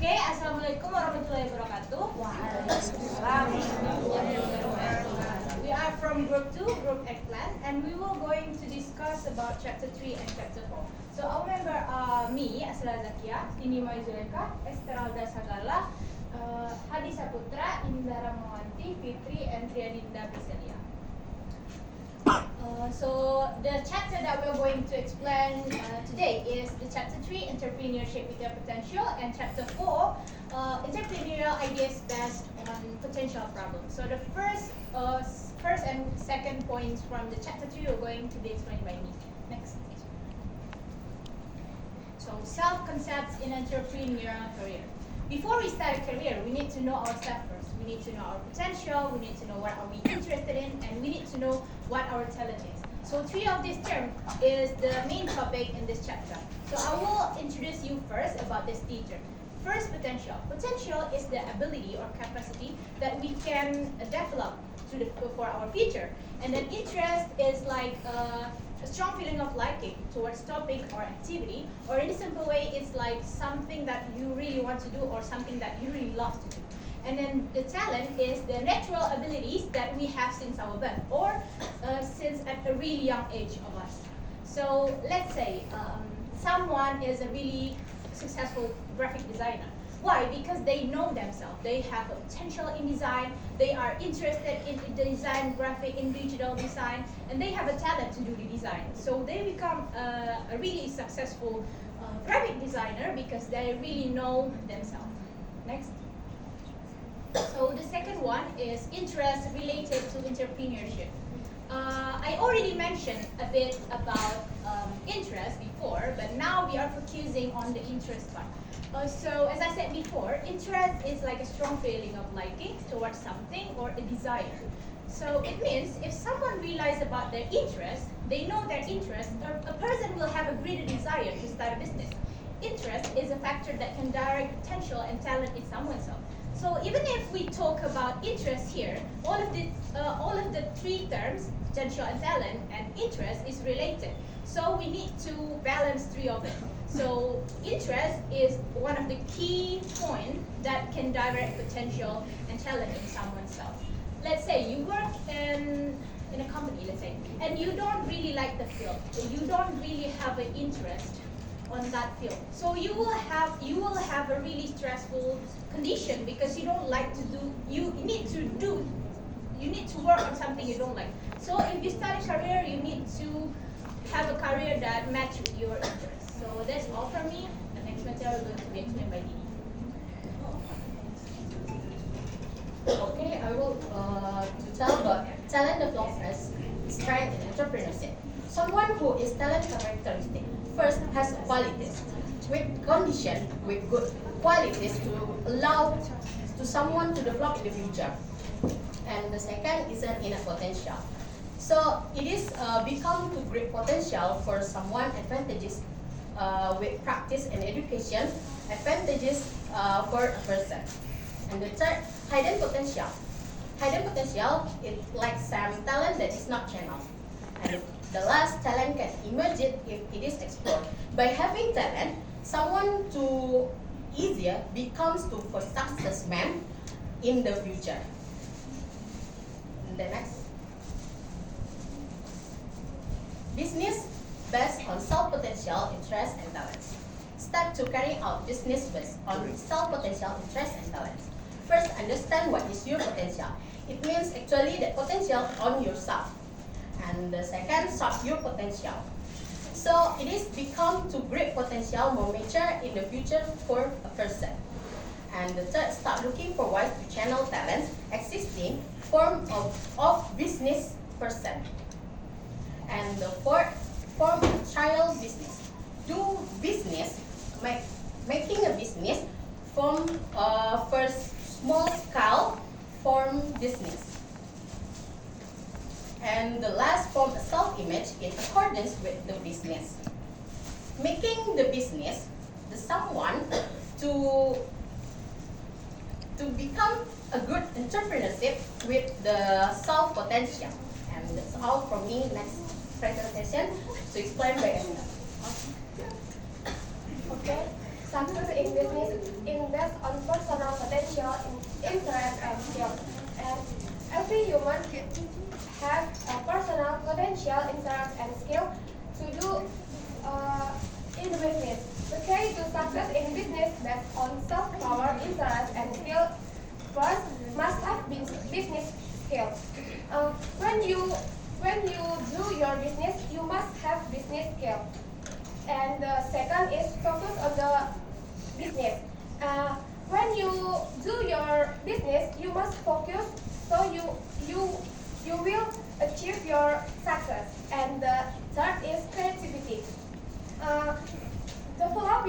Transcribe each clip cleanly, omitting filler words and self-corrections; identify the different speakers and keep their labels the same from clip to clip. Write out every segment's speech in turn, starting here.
Speaker 1: Okay, Assalamualaikum warahmatullahi wabarakatuh. We are from Group 2, Group Eggplant, and we will going to discuss about Chapter 3 and Chapter 4. So our member are me, Asra Zakia, Tini Maizuleka, Esmeralda Sagala, Hadi Saputra, Indara Mawanti, Fitri, and Triadinda Bisalia. So the chapter that we're going to explain today is the Chapter 3, Entrepreneurship with Your Potential, and Chapter 4, Entrepreneurial Ideas Based on Potential Problems. So the first and second points from the Chapter 3 are going to be explained by me. Next. So self-concepts in entrepreneurial career. Before we start a career, we need to know ourselves first. We need to know our potential, we need to know what are we interested in, and we need to know what our talent is. So three of these terms is the main topic in this chapter. So I will introduce you first about this teacher. First, potential. Potential is the ability or capacity that we can develop for our future. And then interest is like a strong feeling of liking towards topic or activity, or in a simple way, it's like something that you really want to do or something that you really love to do. And then the talent is the natural abilities that we have since our birth or since at a really young age of us. So let's say someone is a really successful graphic designer. Why? Because they know themselves. They have a potential in design. They are interested in the design, graphic, in digital design, and they have a talent to do the design. So they become a really successful graphic designer because they really know themselves. Next. So the second one is interest related to entrepreneurship. I already mentioned a bit about interest before, but now we are focusing on the interest part. So as I said before, interest is like a strong feeling of liking towards something or a desire. So it means if someone realizes about their interest, they know their interest, a person will have a greater desire to start a business. Interest is a factor that can direct potential and talent in someone's self. So even if we talk about interest here, all of the three terms, potential and talent and interest, is related. So we need to balance three of them. So interest is one of the key points that can direct potential and talent in someone's self. Let's say you work in a company, let's say, and you don't really like the field. You don't really have an interest on that field. So you will have a really stressful condition because you don't like to do, you need to work on something you don't like. So if you start a career, you need to have a career that matches with your interests. So that's all from me. The next material is going to be explained by Didi.
Speaker 2: Okay, I will tell about talent development, strength, and entrepreneurship. Someone who is talent characteristic first has qualities with condition with good qualities to allow to someone to develop in the future. And the second is an inner potential. So it is become to great potential for someone advantages with practice and education, advantages for a person. And the third, hidden potential. Hidden potential is like some talent that is not channeled. And the last, talent can emerge if it is explored. By having talent, someone to easier becomes to for success man in the future. And the next. Business based on self-potential, interest, and talents. Step to carry out business based on self-potential, interest, and talents. First, understand what is your potential. It means actually the potential on yourself. And the second, solve your potential. So it is become to great potential more mature in the future for a person. And the third, start looking for ways to channel talents existing form of business person. And the fourth, form a trial business. Do business, making a business from first small scale form business. And the last, form a self-image in accordance with the business. Making the business, the someone to become a good entrepreneurship with the self-potential. And that's all from me. Next presentation to explain by Emma.
Speaker 3: Okay, success in business invest interest and skill. And every human has a personal potential, interest, and skill to do in the business. The key to success in business based on self-power, interest, and skill first must have business skill. When you do your business, you must have business skill. And the second is focus on the business. When you do your business, you must focus so you will achieve your success. And the third is creativity. Develop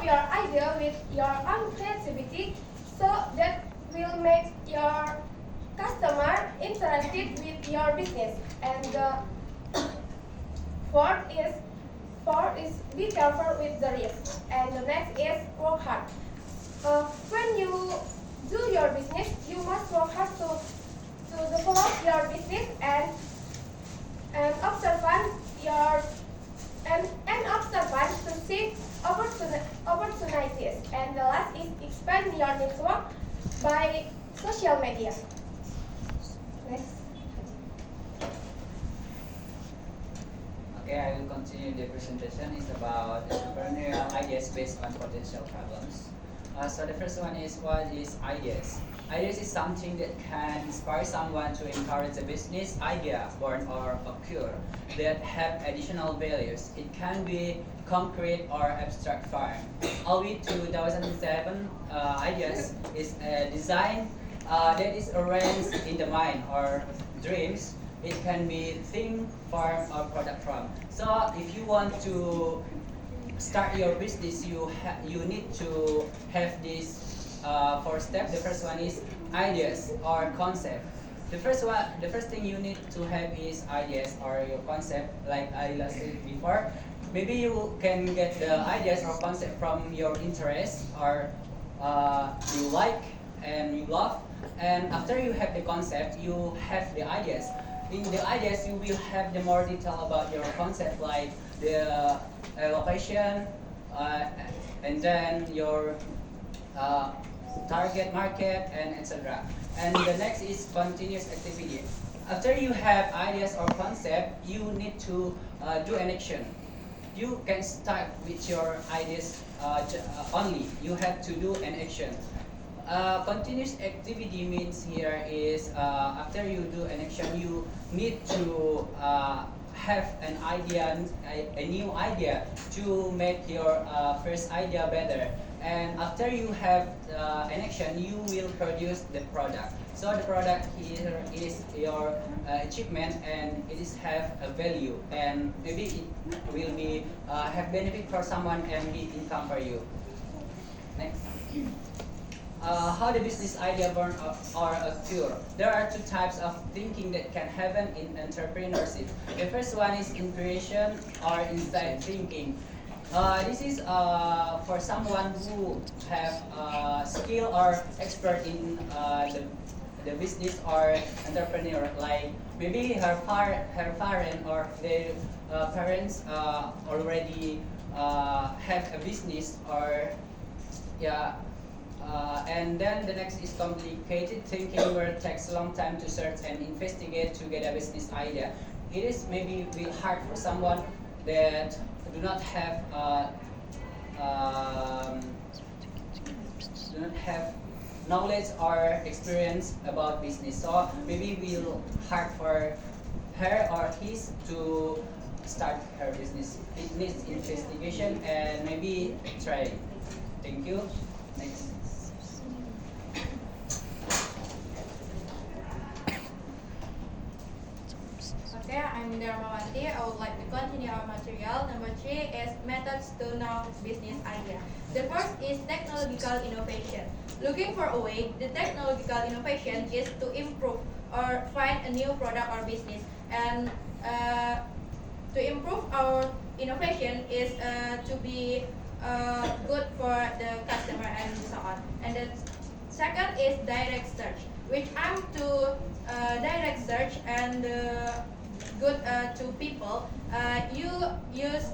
Speaker 3: your idea with your own creativity so that will make your customer interested with your business. And the fourth is be careful with the risk. And the next is work hard. When you do your business, you must work hard to develop your business and observant your and observant to seek opportunities. And the last is expand your network by social media. Next.
Speaker 4: Okay, I will continue the presentation. It's about entrepreneurial ideas based on potential problems. So the first one is, what is ideas? Ideas is something that can inspire someone to encourage a business idea born or occur that have additional values. It can be concrete or abstract form. Albeit 2007 ideas is a design that is arranged in the mind or dreams. It can be thing, form, or product form. So if you want to start your business, you need to have this four steps. The first one is ideas or concept. The first thing you need to have is ideas or your concept. Like I said before, maybe you can get the ideas or concept from your interest or you like and you love. And after you have the concept, you have the ideas. In the ideas, you will have the more detail about your concept, like the location, and then your target market, and etc. And the next is continuous activity. After you have ideas or concept, you need to do an action. You can start with your ideas only. You have to do an action. Continuous activity means here is after you do an action, you need to have an idea, a new idea to make your first idea better. And after you have an action, you will produce the product. So the product here is your achievement, and it is have a value, and maybe it will be have benefit for someone and be income for you. Next. How the business idea born or occur. There are two types of thinking that can happen in entrepreneurship. The first one is inspiration or inside thinking. This is for someone who have skill or expert in the business or entrepreneur. Like maybe her parent or their parents already have a business or yeah. And then the next is complicated thinking, where it takes a long time to search and investigate to get a business idea. It is maybe hard for someone that do not have knowledge or experience about business. So maybe will hard for her or his to start her business. It needs investigation and maybe try. Thank you. Next.
Speaker 1: Okay, I'm Dharmawanti. I would like to continue our material. Number 3 is methods to know business idea. The first is technological innovation. Looking for a way, the technological innovation is to improve or find a new product or business. And to improve our innovation is to be good for the customer and so on. And the second is direct search, which I'm to direct search and
Speaker 5: good to people, you use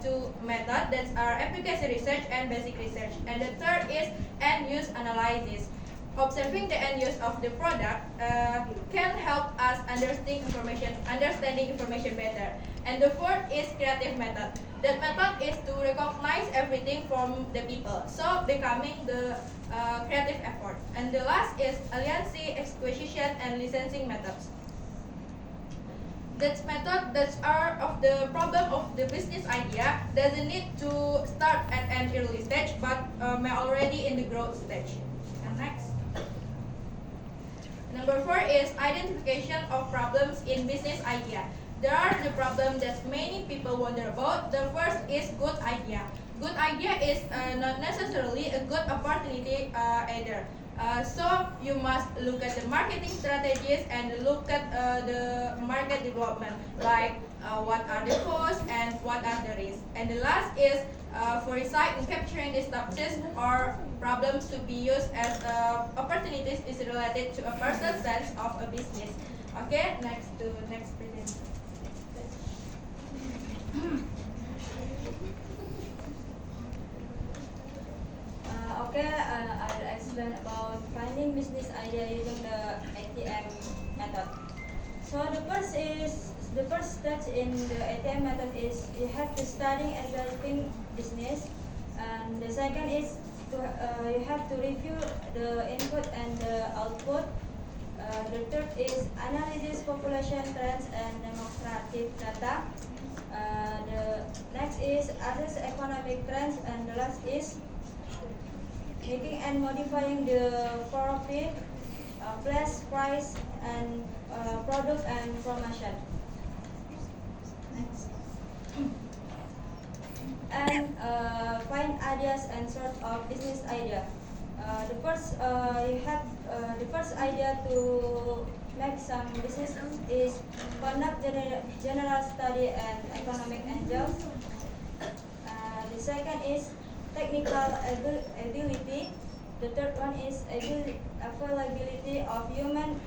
Speaker 5: two methods that are efficacy research and basic research. And the third is end use analysis. Observing the end use of the product can help us understanding information better. And the fourth is creative method. That method is to recognize everything from the people, so becoming the creative effort. And the last is alliance, acquisition, and licensing methods. That method that are of the problem of the business idea doesn't need to start at an early stage, but may already in the growth stage. And next. Number 4 is identification of problems in business idea. There are the problems that many people wonder about. The first is good idea. Good idea is not necessarily a good opportunity either. So you must look at the marketing strategies and look at the market development, like what are the costs and what are the risks. And the last is foresight in capturing these topics or problems to be used as opportunities is related to a person's sense of a business. Okay, next presentation.
Speaker 6: I'll explain about finding business idea using the ATM method. So the first step in the ATM method is you have to study and developing business, and the second is you have to review the input and the output. The third is analysis population trends and demographic data. The next is assess economic trends, and the last is making and modifying the profit, place, price, and product and promotion. Next. And find ideas and sort of business idea. The first idea to make some business is conduct general study and economic angels. The second is technical ability. The third one is availability of human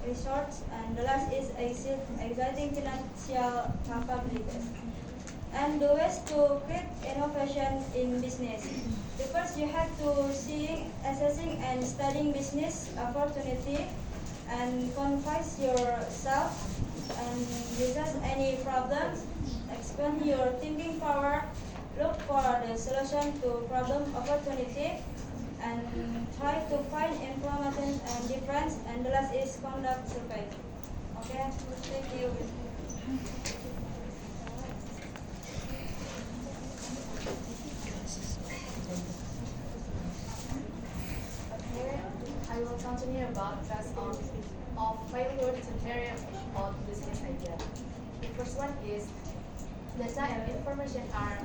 Speaker 6: resource, and the last is exciting financial capabilities. And the ways to create innovation in business. The first, you have to assessing and studying business opportunity, and confess yourself and discuss any problems, expand your thinking power, look for the solution to problem opportunity, and try to find implementation and difference, and the last is conduct survey. Okay, thank you.
Speaker 7: Okay, I will continue about trust of failure to carry out business idea. The first one is data and information are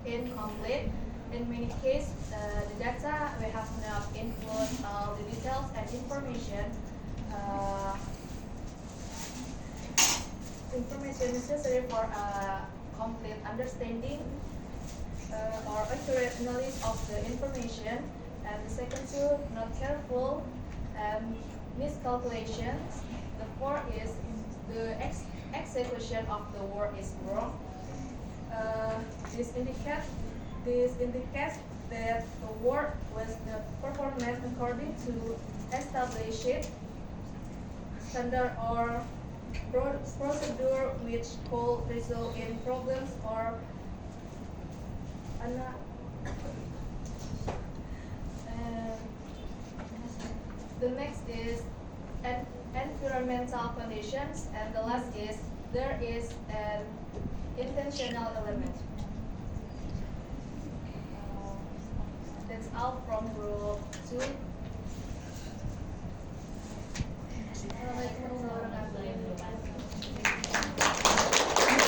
Speaker 7: incomplete. In many cases, the data we have not include all the details and information necessary for a complete understanding or accurate analysis of the information. And the second two, not careful and miscalculations. The fourth is the execution of the work is wrong. This indicates that the work was not performed according to established standard or procedure, which could result in problems or the next is environmental conditions, and the last is there is an intentional element. That's all from group 2.